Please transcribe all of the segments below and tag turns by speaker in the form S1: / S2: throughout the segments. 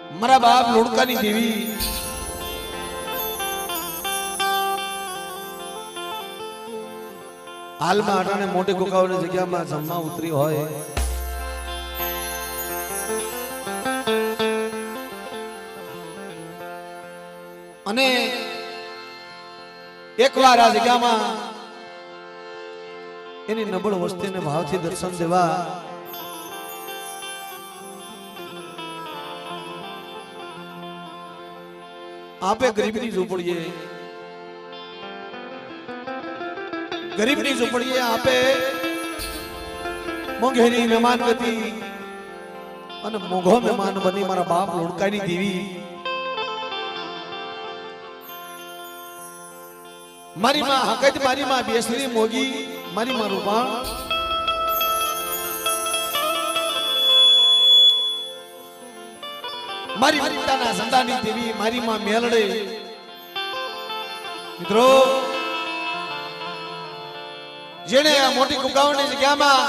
S1: મારા બાપ લોડકાની દેવી હાલમાં અટાણે મોટી કુકાઓની જગ્યામાં જમવા ઉતરી હોય અને એકવાર આ જગ્યામાં એની નબળ વસ્તીને ભાવથી દર્શન દેવા આપે ગરીબની ઝૂંપડીએ આપે મોંઘેરી મહેમાન ગતિ અને મોંઘો મહેમાન બની મારા બાપ લોડકાની દેવી મારી માં હકત મારી માં બેસરી મોગી મારી માં રૂપાણ મારી પિતાના સંતાની દેવી મારી માં મેલડે મિત્રો જેણે આ મોટી કુકાઓની જગ્યામાં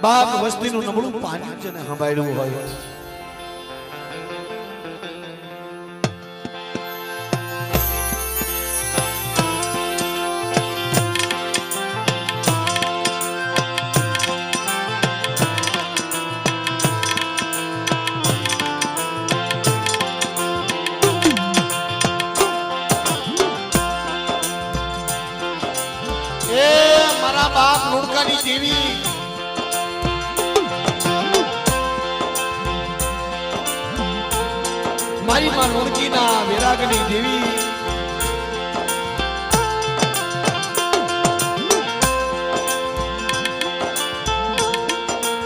S1: બાપ વસ્તીનું નબળું પાણી જેને સંભાળ્યું હોય બાપ લોડકાની દેવી મારી માં લોડકીના વેરાગની દેવી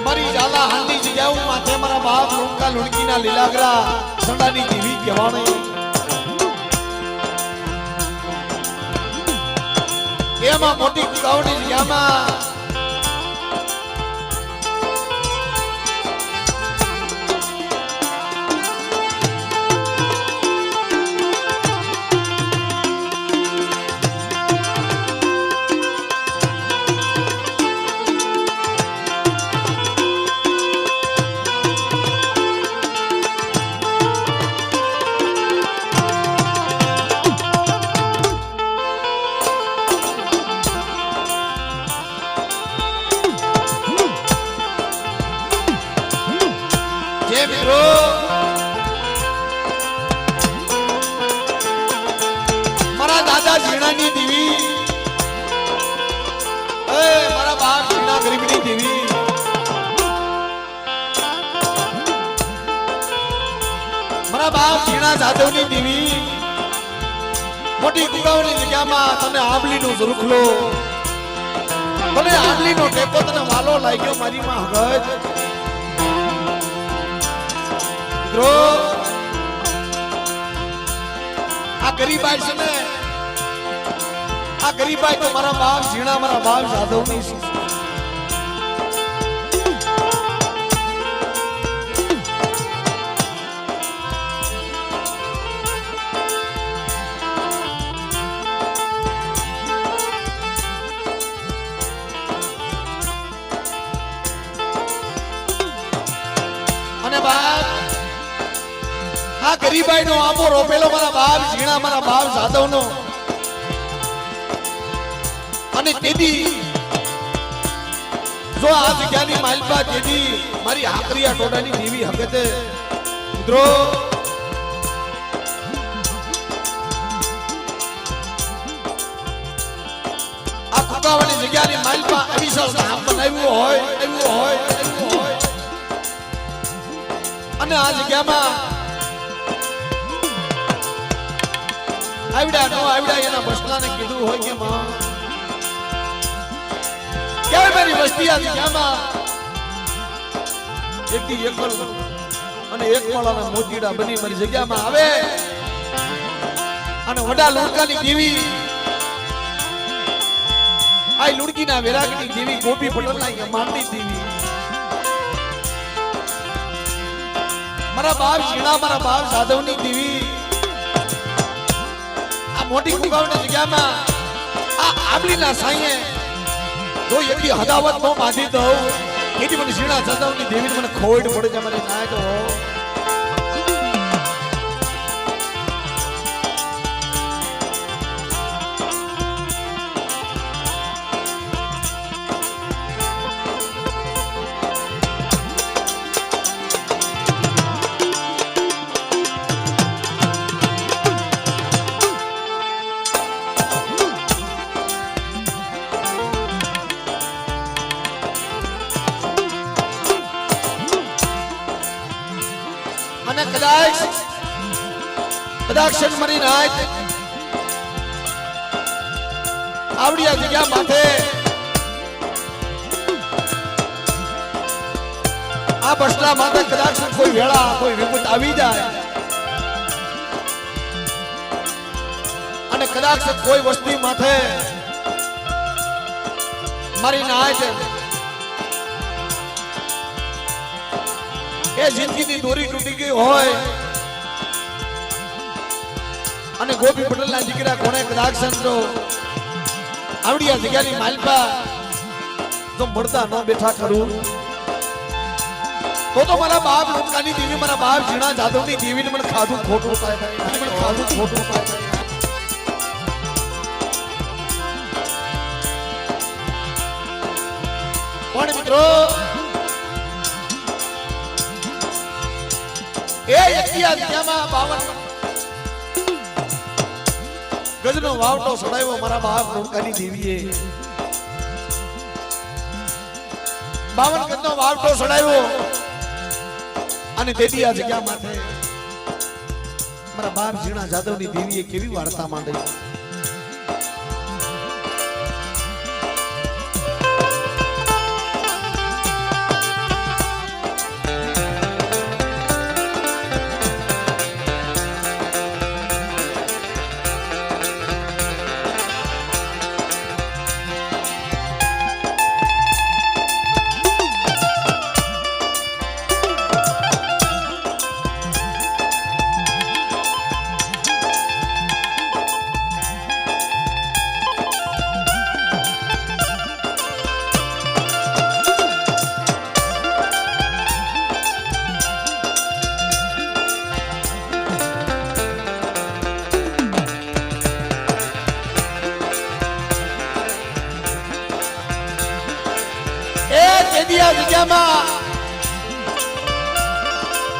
S1: મારી ઝાલા હાલની જગ્યાઓ માથે મારા બાપ લોડકા લોડકીના લીલાગરા સંડાની દેવી કહેવાણી એમાં મોટી કુકાઓની જગ્યામાં મારા દાદા ઝીણાની દેવી મારા બાપ ઝીણા ગરીબની દેવી મારા બાપ ઝીણા જાદવની દેવી મોટી કુકાઓની જગ્યામાં તને આંબલીનું ઝરૂખલો તને આંબલીનો ટેકો તને વાલો લાગ્યો મારી માં હગજ આ ગરીબાઈ છે ને આ ગરીબાઈ તો મારા બાપ ઝીણા મારા બાપ જાદવની છે અને બાપ આ ગરીબાઈ નો આંબો રોપેલો મારા બાપ ઝીણા મારા બાપ જાદવ નો અને તેદી જો આ જગ્યાની માલપા તેદી મારી આકરિયા ટોડાની દેવી હકતે મિત્રો આ કુકાવાની જગ્યાની માલપા અવિશાળ ધામ બનાવ્યું હોય અને આ જગ્યામાં આવડા નો આવડા એના બસલાને કીધું હોય કે માં કેમ મારી વસ્તી આ જગ્યામાં એકથી એકલ અને એક માળાના મોતીડા બની મારી જગ્યામાં આવે અને વડા લોડકાની દેવી આ લુડકીના વેરાગની દેવી ગોપી પટેલના માંડની દેવી મારા બાપ ઝીણા મારા બાપ જાદવની દેવી આ મોટી કુકાઓની જગ્યામાં આ આંબલીના સાંયે જો એટલી હદાવત નો બાંધી દઉં એની મને ઝીણા જાદવની દેવીને મને ખોડ પડે છે મારી નાયક હો. અને કદાચ મારી નાયક આવડી આ જગ્યા માથે આ બસલા માથે કદાચ કોઈ વેળા કોઈ વિપત આવી જાય અને કદાચ કોઈ વસ્તી માથે મારી નાયક એ જિંદગીની દોરી તૂટી ગઈ હોય અને ગોપી પટેલના દીકરા કોણે કદાચ સંતો આવડી આ જગ્યાની માલપા તો મળતા ન બેઠા કરું તો મારા બાપ લોકાની દેવી મારા બાપ ઝીણા જાદવની દેવીને મને ખાધું ખોટું થાય મને ખાધું ખોટું થાય. પણ મિત્રો એ એકિયા જગ્યામાં 52 ગજનો વાવટો સડાવ્યો મારા બાપ લોકાની દેવીએ. 52 ગજનો વાવટો સડાવ્યો અને તેથી આ જગ્યા માથે મારા બાપ ઝીણા જાદવની દેવીએ કેવી વાર્તા માંડી.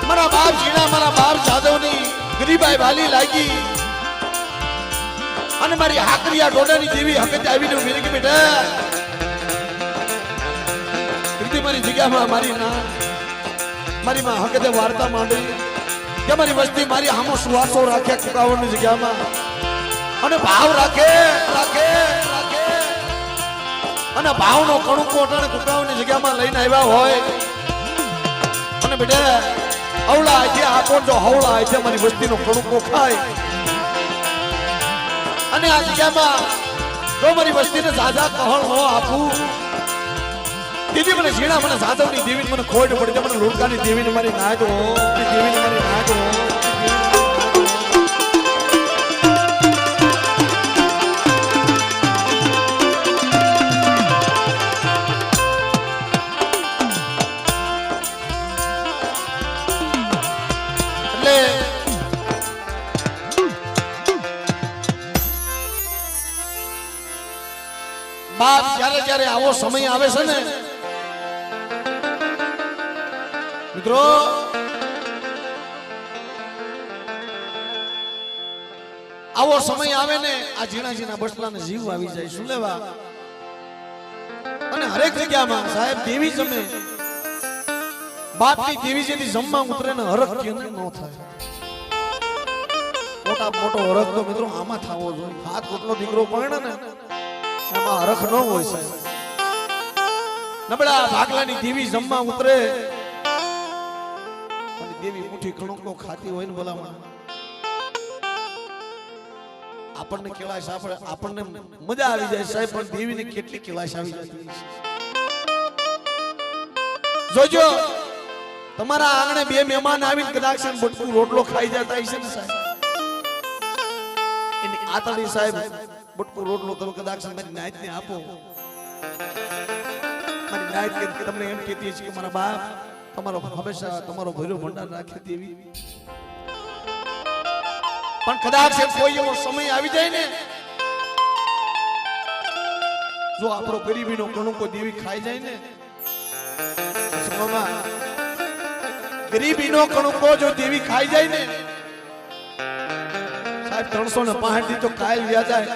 S1: મારા બાપ ઝીણા મારા બાપ જાદવની ગરીબાઈ વાલી લાગી અને મારી હાકરિયા ડોડાની દેવી હકતે આવીને ઉભી રહી બેટા. મારી જગ્યામાં મારી ના મારી માં હકતે વાર્તા માંડી કે મારી વસ્તી મારી હામો સુવાસો રાખે કુકાવરની જગ્યામાં અને ભાવ રાખે રાખે રાખે અને ભાવનો કણુકો અટાણે કુકાવની જગ્યામાં લઈને આવ્યા હોય અને બેટા અવળા આજે આપો જો હવળા આજે મારી વસ્તીનો કણુકો ખાય અને આ જગ્યામાં જો મારી વસ્તીને ઝાઝા કહણ ન આપું દીદી મને ઝીણા મને જાદવની દેવીને મને ખોટ પડી મને લોલકાની દેવીને મારી નાગો દેવીને મારી નાગો. બાપ જ્યારે આવો સમય આવે છે ને મિત્રો આવો સમય આવે ને આ ઝીણા બસલાને જીવ આવી જાય શું લેવા અને હરેક જગ્યામાં સાહેબ દેવી જમે બાપની દેવી જેથી જમવા ઉતરે ને હરખ કેમ ન થાય. મોટો હરખ તો મિત્રો આમાં થવો જોઈએ. હાથ કોટલો દીકરો પરણે ને એમાં હરખ ન હોય સાહેબ. નબળા ભાગલાની દેવી જમવા ઉતરે અને દેવી મુઠ્ઠી કણકો ખાતી હોય ને ભલામાં આપણને કેળાશ આપણને મજા આવી જાય સાહેબ પણ દેવીને કેટલી કેળાશ આવી જતી જોજો. તમારા આંગણે બે મહેમાન આવીને કદાચ બટકું રોટલો ખાઈ જતા હશે ને સાહેબ એની આતડી સાહેબ બટકું રોટલો તમે કદાચ મારી નાયતને આપો મારી નાયત કે તમને એમ કહેતી છે કે મારા બાપ તમારો હંમેશા તમારો ભર્યો ભંડાર રાખે દેવી, પણ કદાચ કોઈ એવો સમય આવી જાય ને જો આપણો ગરીબીનો કણુકો દેવી ખાઈ જાય ને, ગરીબીનો કણુકો જો દેવી ખાઈ જાય ને સાહેબ 365 દી તો કાલ વ્યા જાય,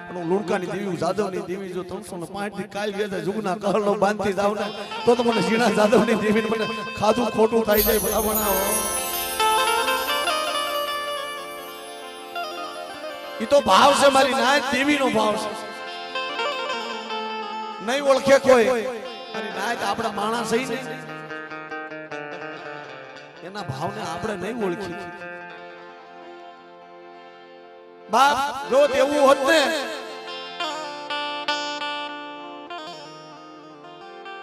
S1: પણ લુણકાની દેવી જાદવની દેવી જો 365 દી કાલ વ્યા જાય જુગના કહલો બાંધતી જાવ ને તો મને ઝીણા જાદવની દેવીને મને ખાધું ખોટું થઈ જાય ભલા બનાવો. ઈ તો ભાવ છે મારી નાય દેવીનો ભાવ છે, નહીં ઓળખે કોઈ મારી નાય આપણા માણસ છે ને એના ભાવને આપણે નહીં ઓળખી. બાપ જો તેવું હોત ને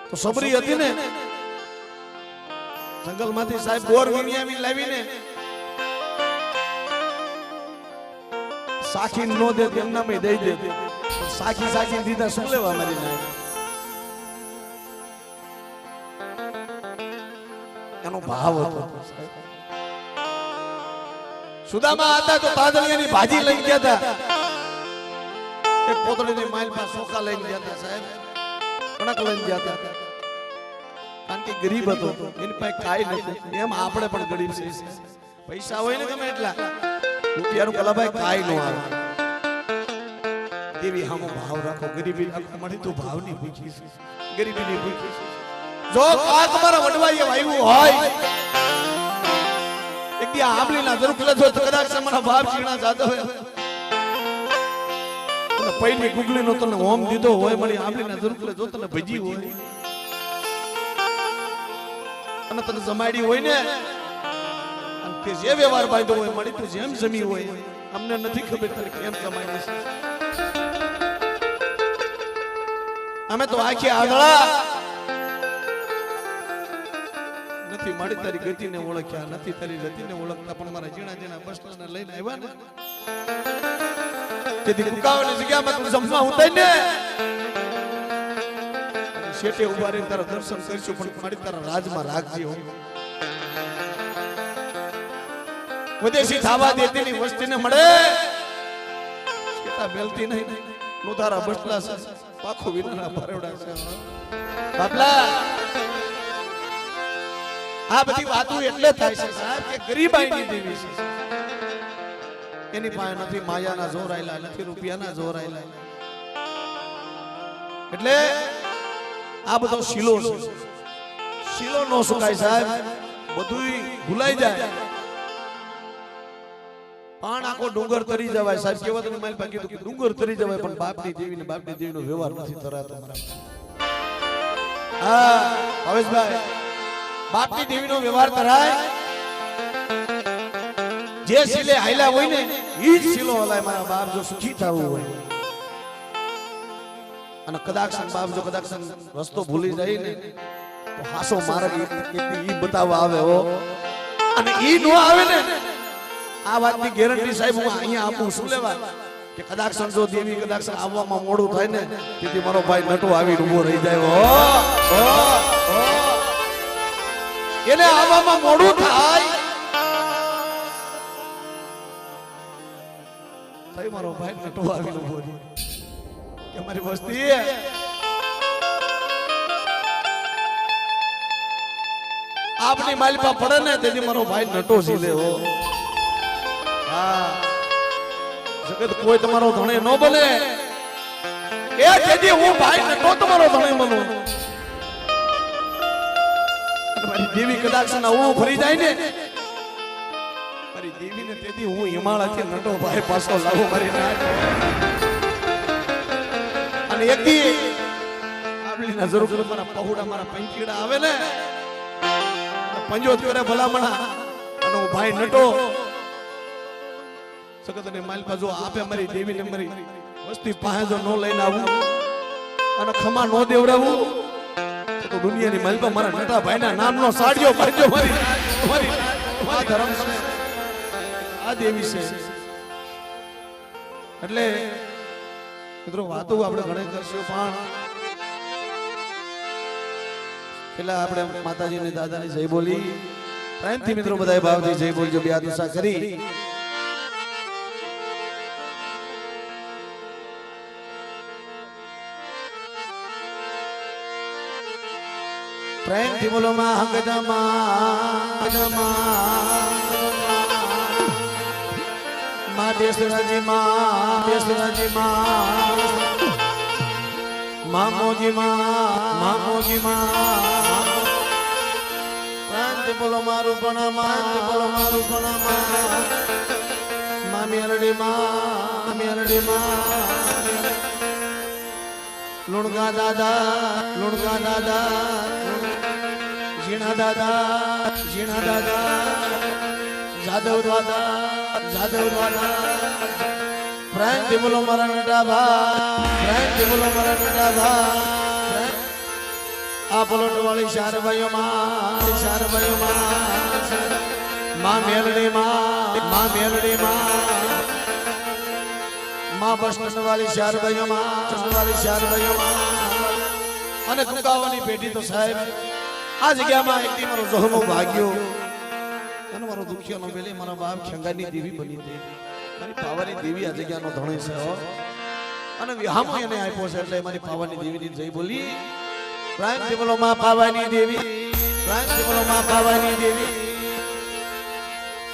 S1: તો સબરી હતી ને જંગલમાંથી સાહેબ બોર વીણ્યાવી લાવીને સાખી નો દે એમના મેં દઈ દે, સાખી સાખી દીધા શું લેવા મારી નાય. એનો ભાવ હતો. સુદામા હતા તો તાદળિયાની ભાજી લઈ ગયા હતા, એક પોતળીની માઇલ પાસે સોખા લઈને ગયા હતા સાહેબ, કણક લઈને ગયા હતા, કારણ કે ગરીબ હતો એની પાસે કાઈ નતું. એમ આપણે પણ ગરીબ છે, પૈસા હોય ને ગમે એટલા રૂપિયાનું કલાભાઈ કાઈ નો આવે. દેવી હામો ભાવ રાખો, ગરીબી રાખો, મળી તો ભાવની ભૂખી છે, ગરીબીની ભૂખી છે. જો આ તમારા વડવાઈએ વાવ્યું હોય એક દી આંબલીના ઝરૂખલા જો કદાચ તમારા બાપ ઝીણા જાદવ તને પૈની ગુગલીનો તને હોમ દીધો હોય, મળી આંબલીના ઝરૂખલા જો તને ભજી હોય અને તને જમાડી હોય ને અને તે જે વ્યવહાર બાંધ્યો હોય, મળી તું જેમ જમી હોય, અમને નથી ખબર તને કેમ જમાડી છે. અમે તો આખી આંધળા નથી મારી તારી ગતિને ઓળખ્યા નથી, તારી રતિને ઓળખતા, પણ મારા ઝીણા ઝીણા બસલાને લઈને આવ્યા ને તેથી કુકાવાની જગ્યામાં તું જમવા ઉતાઈ ને શેઠે ઉભા રહીને તારા દર્શન કરશું, પણ મારી તારા રાજમાં રાખજે હો. વિદેશી થાવા દેતી ની વસ્તીને મળે શેઠા બેલતી નહીં, નું તારા બસલા છે પાખો વિનાના ભરેવડા છે બાપલા. આ બધી વાતો એટલે થાય છે સાહેબ કે ગરીબાઈની દેવી છે, એની પાસે નથી માયાના જોર આયલા, નથી રૂપિયાના જોર આયલા, એટલે આ બધો શીલો છે. શીલો નો સુકાય સાહેબ, બધુંય ભૂલાઈ જાય, પણ આખો ડુંગર તરી જવાય સાહેબ. કેવત ની માલ પાકી તો ડુંગર તરી જવાય, પણ બાપની દેવીનો વ્યવહાર નથી થરાતો મારા. હા ભવેશભાઈ, બાપની દેવીનો વ્યવહાર કરાય, જે શીલે હાયલા હોય ને ઈ જ શીલો હલાય મારા બાપ. જો સુખી થવું હોય અને કદાચ બાપ જો કદાચ રસ્તો ભૂલી જાય ને તો હાસો માર્ગ ઈ બતાવવા આવે હો, અને ઈ નો આવે ને આ વાતની ગેરંટી સાહેબ હું અહીંયા આપું. શું લેવા કે કદાચ જો દેવી કદાચ આવવામાં મોડું થાય ને તેથી મારો ભાઈ નટો આવી ઊભો રહી જાય હો, એને આવવામાં મોડું થાય ભાઈ મારો ભાઈ નટો આવી ઉભો રહે કે મારી વસ્તી આપની માલપા પડે ને તેથી મારો ભાઈ નટો ઝીલે હો. હા જગત કોઈ તમારો ધણે ન બને એ તેથી હું ભાઈ નટો તમારો ધણે બનું. મારી દેવી કદાચ હું ફરી જાય ને મારી દેવીને તેથી હું હિમાલયથી નટો ભાઈ પાછો લાવું મારી નાટ. અને એક દી આબલીના જરૂર મારા પહોડા મારા પંચીડા આવે ને પંજો કરે ભલામણા અને હું ભાઈ નટો સગતને માલ પાછો આપે મારી દેવીને મારી વસ્તી પાસે જો નો લઈને આવું અને ખમા નો દેવડાવું તો દુનિયાની માલપા મારા નટા ભાઈના નામનો સાડિયો ભરજો મારી આ ધર્મ છે, આ દેવી છે. એટલે મિત્રો વાતો આપણે ઘણી કરશું, પણ પેલા આપણે માતાજીને દાદાની જય બોલી પ્રેમથી મિત્રો બધાએ ભાવથી જય બોલજો બે હાથ ઊંચા કરી પ્રેમથી બોલો માં હંગદમા માં દેસરાજી માં મામોજી માં પ્રેમથી બોલો મારું પણ માં મેરડી માં લુણગા દાદા ઝીણા દાદા જાદવ દાદા પ્રેમથી બોલો મારા નટા ભા આ પલોટ વાળી ચાર ભાઈઓ માં મેલડી માં બસ સ્ટેશન વાળી ચાર ભાઈઓ અને કુકાવાની પેટી તો સાહેબ આ જગ્યામાં એક દી મારો જોહમો ભાગ્યો અને મારો દુખિયાનો બેલે મારા બાપ ખેંગાની દેવી બની હતી મારી પાવાની દેવી આ જગ્યાનો ધણી છે અને વિહામો એને આપ્યો છે એટલે મારી પાવાની દેવીની જય બોલી પ્રેમથી બોલો માં પાવાની દેવી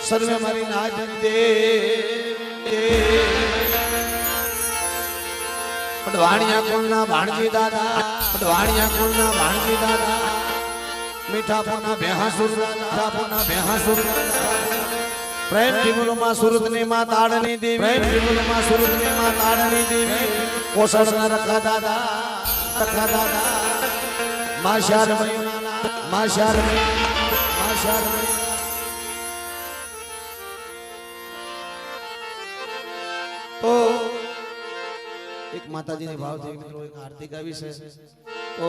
S1: સર્વે મારી નાજન દે પટવાણિયા કુળના ભાણજી દાદા મીઠાપુરના ભેહાસુર પ્રેમથી બોલો માં સુરતની માં તાળની દેવી કોસળના રખા દાદા માં શારમણી તો એક માતાજીની ભાવથી મિત્રો એક આરતી ગાવી છે તો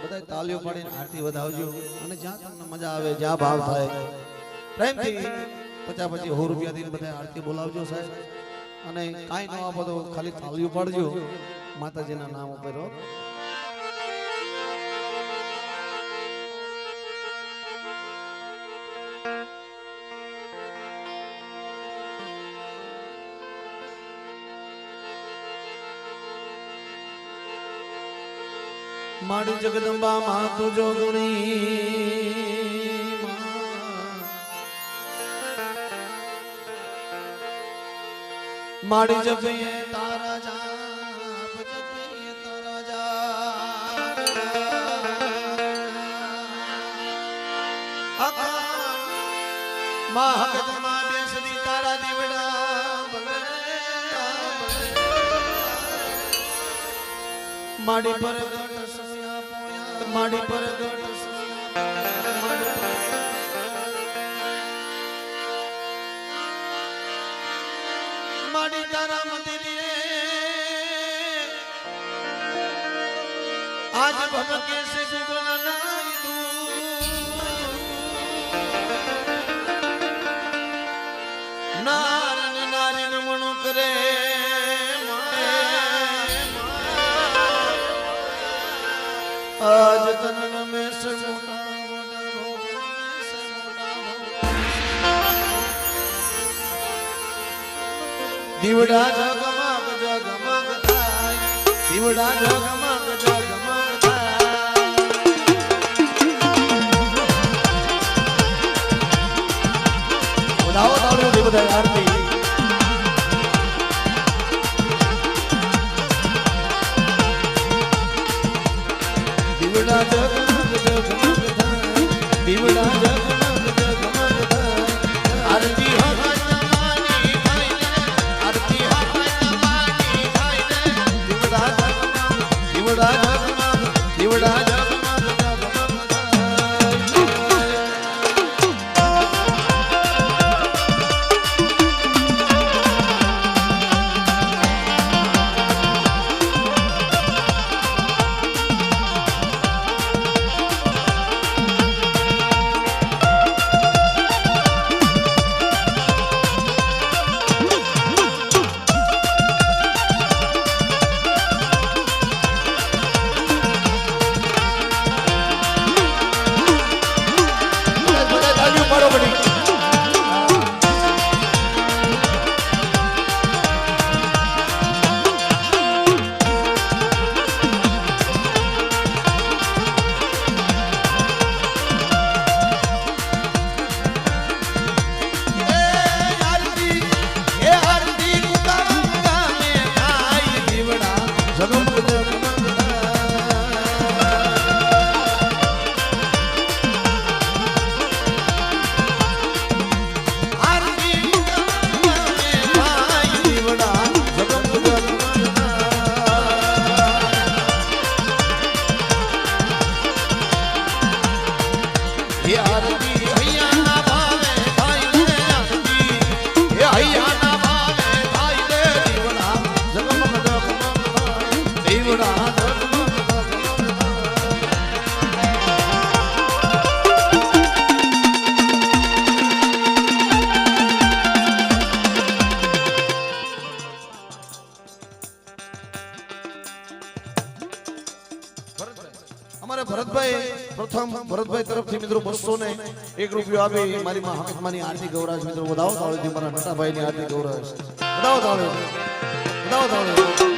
S1: બધા તાલીઓ પાડીને આરતી વધાવજો અને જ્યાં તમને મજા આવે જ્યાં ભાવ થાય પ્રેમથી 50-50 રૂપિયા દઈને બધા આરતી બોલાવજો સાહેબ અને કાંઈ ન આપો તો ખાલી તાલીઓ પાડજો માતાજીના નામ ઉપર માડી જગદંબા માં તું જોગણી માડી જપીએ તારા જાપ માં હકતમાં બેસરી તારા દીવડા માડી પર માડી પર માડી તારા મંદિરે આજ ભમકે સે ગુણ નાઈ દૂ નારન નારીન મણો કરે आज तन में से દીવડા જગમગ થાય દીવડા જગમગ થાય વધાવો તાળીઓ બધા આરતી દીવડા જગમગ થાય દીવડા જગમગ થાય આરતી પ્રથમ ભરતભાઈ તરફથી મિત્રો 201 રૂપિયો આપી મારી માં હકીકતમાંની આરતી ગૌરાજ મિત્રો વધાવો તાળીથી મારા નટાભાઈની આરતી ગૌરાજ વધાવો તાળી વધાવો તાળી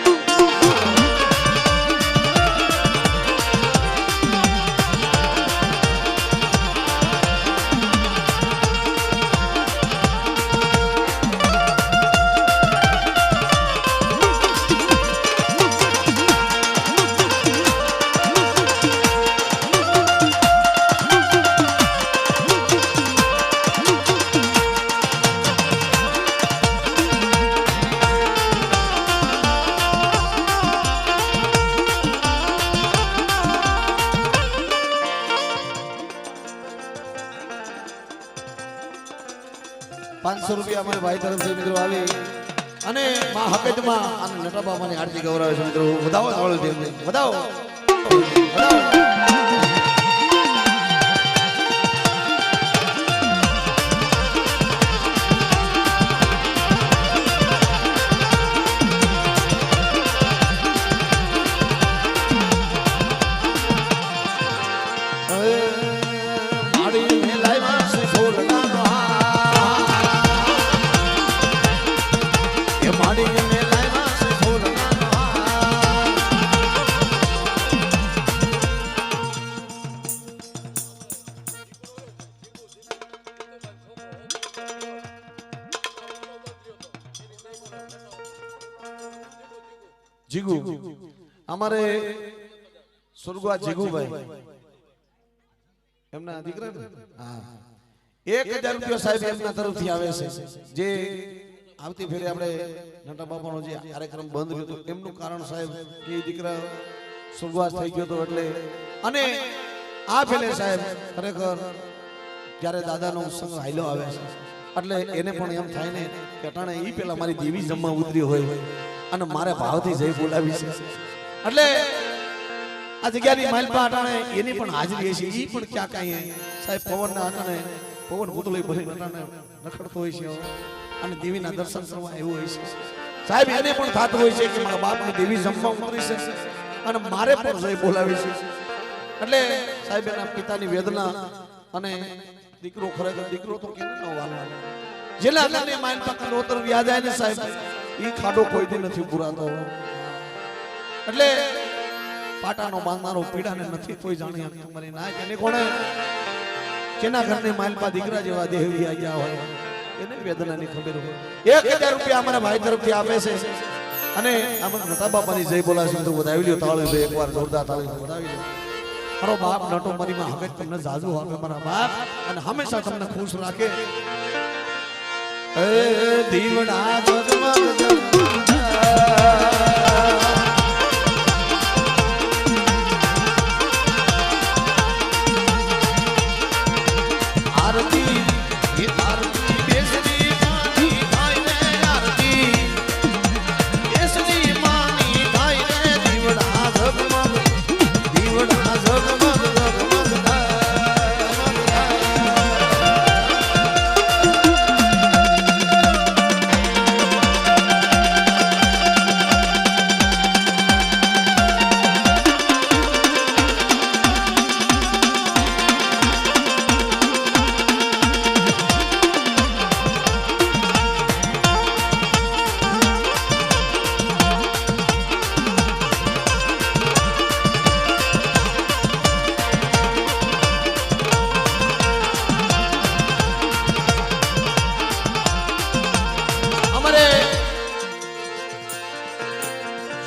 S1: ₹500 અમારે ભાઈ તરફથી મિત્રો આવી અને માં હકીકતમાં અને નટાબામાની આરતી ગૌરાવે છે મિત્રો વધાવો તાળી તેમને વધાવો વધાવો જીગુ અમારે સ્વર્ગવા જીગુભાઈ એમના દીકરા હા 1000 રૂપિયા સાહેબ એમના તરફથી આવે છે જે આવતી ફેરે આપણે નટા બાપાનો જે કાર્યક્રમ બંધ કર્યો એમનું કારણ સાહેબ કે દીકરા સ્વર્ગવાસ થઈ ગયો તો એટલે અને આ ફેરે સાહેબ ખરેખર જ્યારે દાદાનો સંગ હાઈલો આવે છે એટલે એને પણ એમ થાય ને કે અટાણે ઈ પેલા મારી દેવી જમવા ઉતરી હોય અને મારે ભાવથી જઈ બોલાવી છે એટલે આ જગ્યાની માલપા અટાણે એની પણ હાજરી છે ઈ પણ ક્યાં કાંઈ સાહેબ પવનના અટાણે પવન ભૂતળી ભરી અટાણે રખડતો હોય છે અને દેવીના દર્શન કરવા એવું હોય છે સાહેબ એને પણ થતું હોય છે કે મારા બાપની દેવી જમવા ઉતરી છે અને મારે પણ જઈ બોલાવી છે એટલે સાહેબ એના પિતાની વેદના અને દીકરો ખરેખર દીકરો તો કેમ ન વાલો જેલા કાને માલપા કલોતર વ્યાજ આવે ને સાહેબ ઈ ખાડો કોઈથી નથી પુરાતો એટલે પાટાનો બાંધનારો પીડાને નથી કોઈ જાણી તમારી ના કેને કોણે કેના ઘરની માલપા દીકરા જેવા દેહવી ગયા હોય એને વેદનાની ખબર હોય 1000 રૂપિયા અમારા ભાઈ તરફથી આપે છે અને આમાં નટા બાપાની જય બોલાશે તો વધાવી લ્યો તાળી બે એકવાર જોરદાર તાળી વધાવી લ્યો મારો બાપ નટો મારી માં હવે તમને જાજુ આપે મારા બાપ અને હંમેશા તમને ખુશ રાખે દીવડા જગમગ આરતી એ આરતી બેસની માની થાય રે આરતી બેસની માની થાય રે દીવડા જગમગ દીવડા જગમગ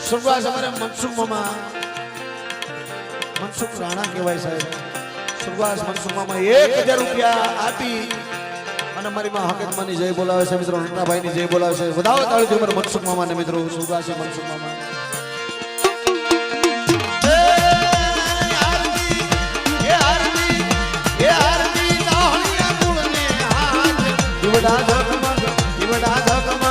S1: સુરવાસ અમારે મનસુખ મામા મનસુખ રાણા કહેવાય સાહેબ સુરવાસ મનસુખ મામા 1000 રૂપિયા આપી અને મારી માં હકીકતમાંની જય બોલાવે છે મિત્રો નટાભાઈ ની જય બોલાવે છે વધાવો તાળીથી અમારે મનસુખ મામા ને મિત્રો સુરવાસ મનસુખ મામા દીવડા ઝગમગ દીવડા ઝગમગ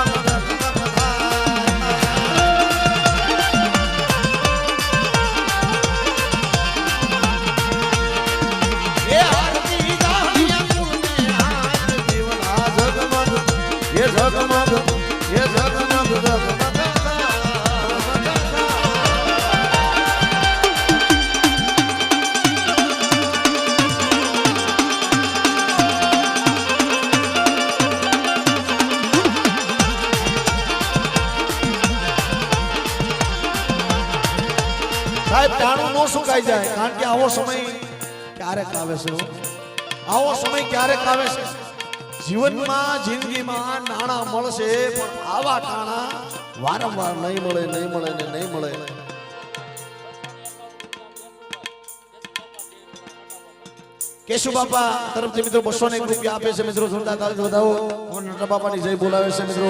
S1: સાહેબ ટાણું ન સુકાઈ જાય, કારણ કે આવો સમય ક્યારેક આવે છે, આવો સમય ક્યારેક આવે છે જીવનમાં, જિંદગીમાં નાણાં મળશે પણ આવા ટાણા વારંવાર નહીં મળે, નહીં મળે ને નહીં મળે. કેશુ બાપા તરફથી મિત્રો 201 રૂપિયા આપે છે મિત્રો, જોરદાર તાળી વધાવો. નટા બાપાની જય બોલાવે છે મિત્રો,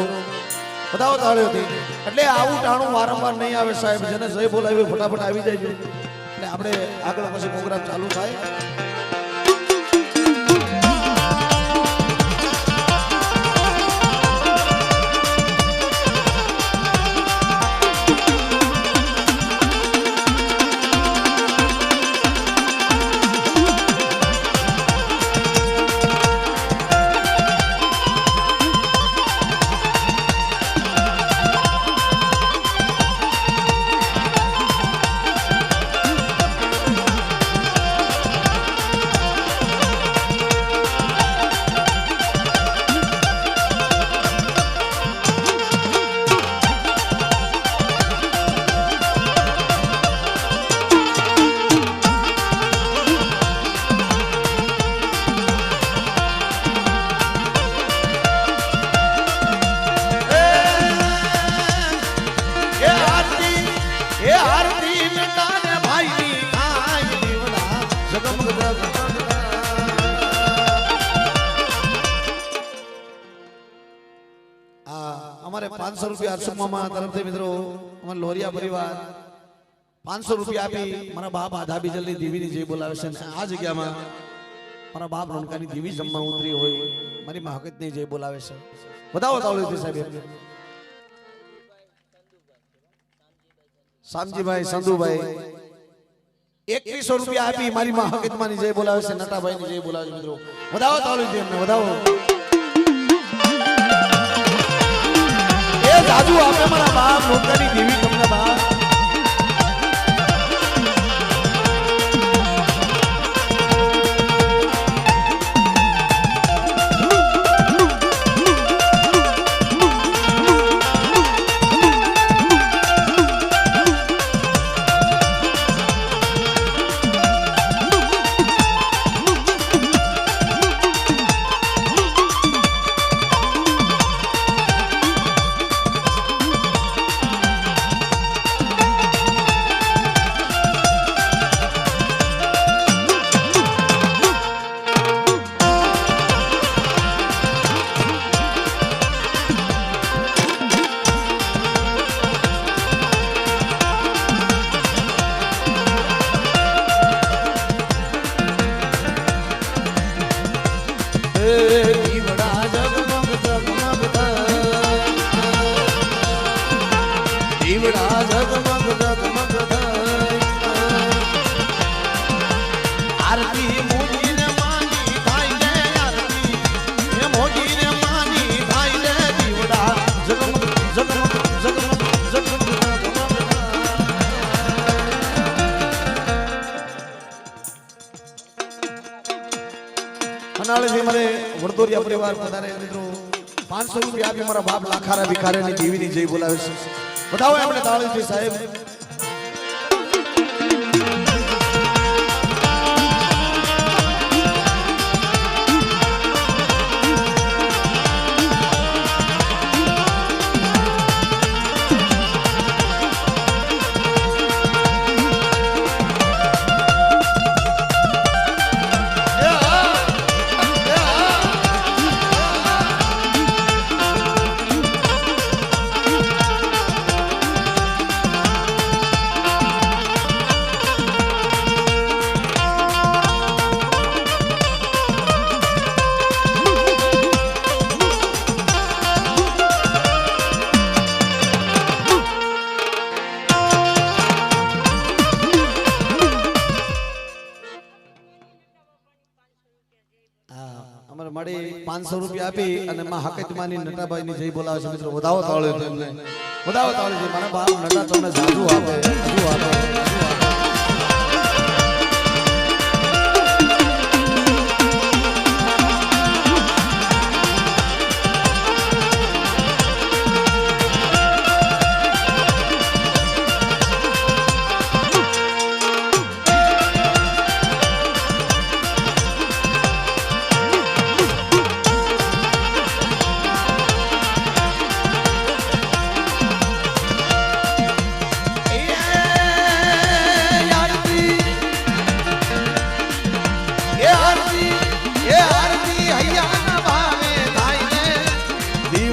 S1: વધાવો તાળીઓથી. એટલે આવું ટાણું વારંવાર નહીં આવે સાહેબ, જેને જય બોલાવી ફટાફટ આવી જાય. એટલે આપણે આગળ પછી પ્રોગ્રામ ચાલુ થાય. અમારે 500 રૂપિયા હર્ષુક મામા તરફથી મિત્રો, અમારા લોરિયા પરિવાર 500 રૂપિયા આપી મારા બાપ આધાબી જલ્દી દેવીની જય બોલાવે છે. આ જગ્યામાં મારા બાપ રણકાની દેવી જમવા ઉતરી હોય, મારી માં હકતની જય બોલાવે છે. વધાવો તાળીઓથી સાહેબ. શામજીભાઈ, સંધુભાઈ 2100 રૂપિયા આપી મારી માં હકતમાની જય બોલાવે છે. નટાભાઈની જય બોલાવે છે મિત્રો, વધાવો તાળીઓથી એમને વધાવો. જાદુ આપે મારા બાપ લોકની દેવી તમને બાપ. વડોદરિયા પરિવાર પધારે મિત્રો, 500 રૂપિયા આપી મારા બાપ લાખારા ભિખારીની દેવીની જય બોલાવે છે. બતાવો આપણે તાળીથી સાહેબ. મારી 500 રૂપિયા આપી અને માં હકતમાની નટાભાઈની જય બોલાવે છે મિત્રો, વધાવો તાળીઓ એમને, વધાવો તાળીઓ. મારા બાપ નટા તમને જાદુ આપે, જાદુ આપે.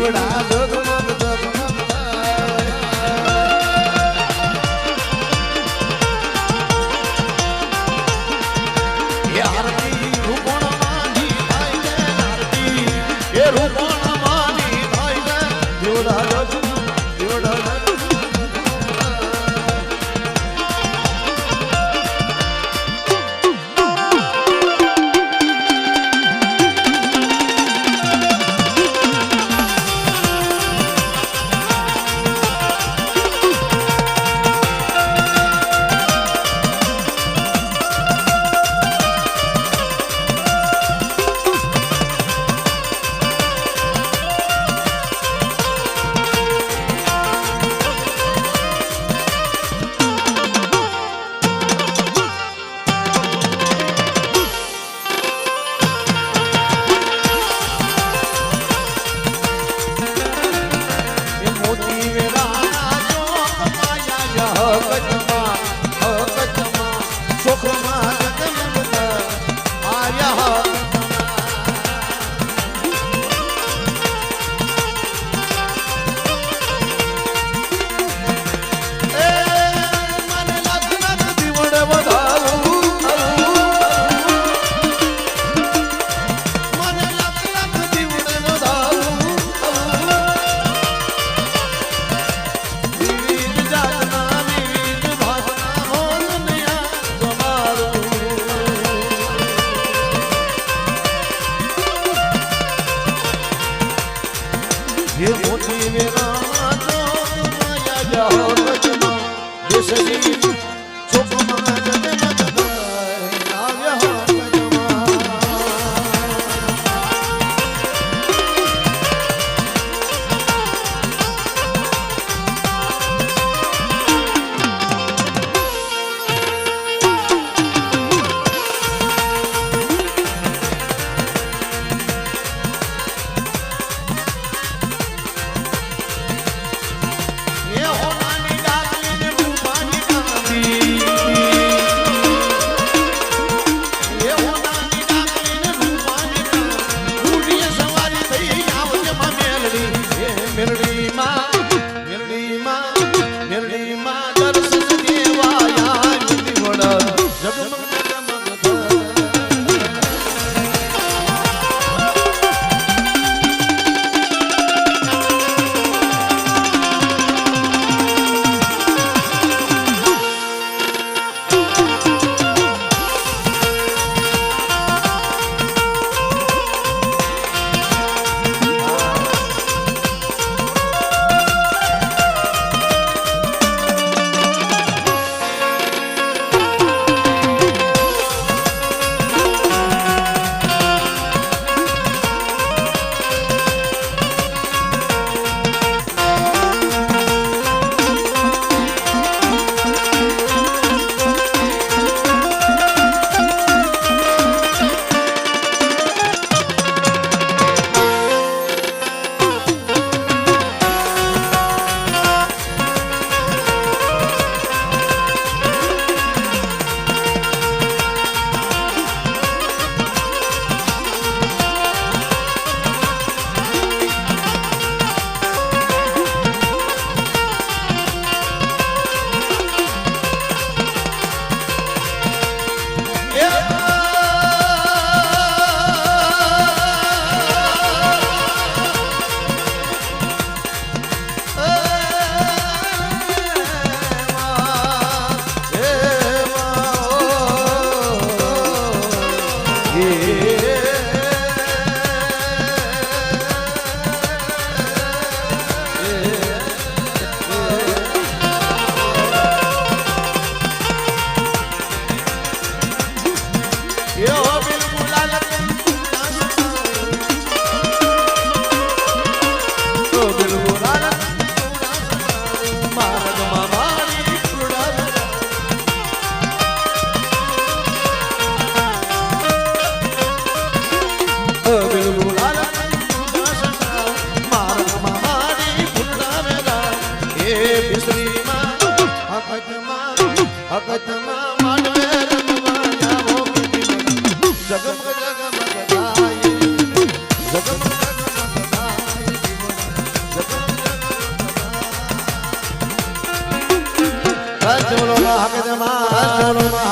S1: દીવડા જગમગ રંજ બોલો માં હકે દે માં રંજ બોલો માં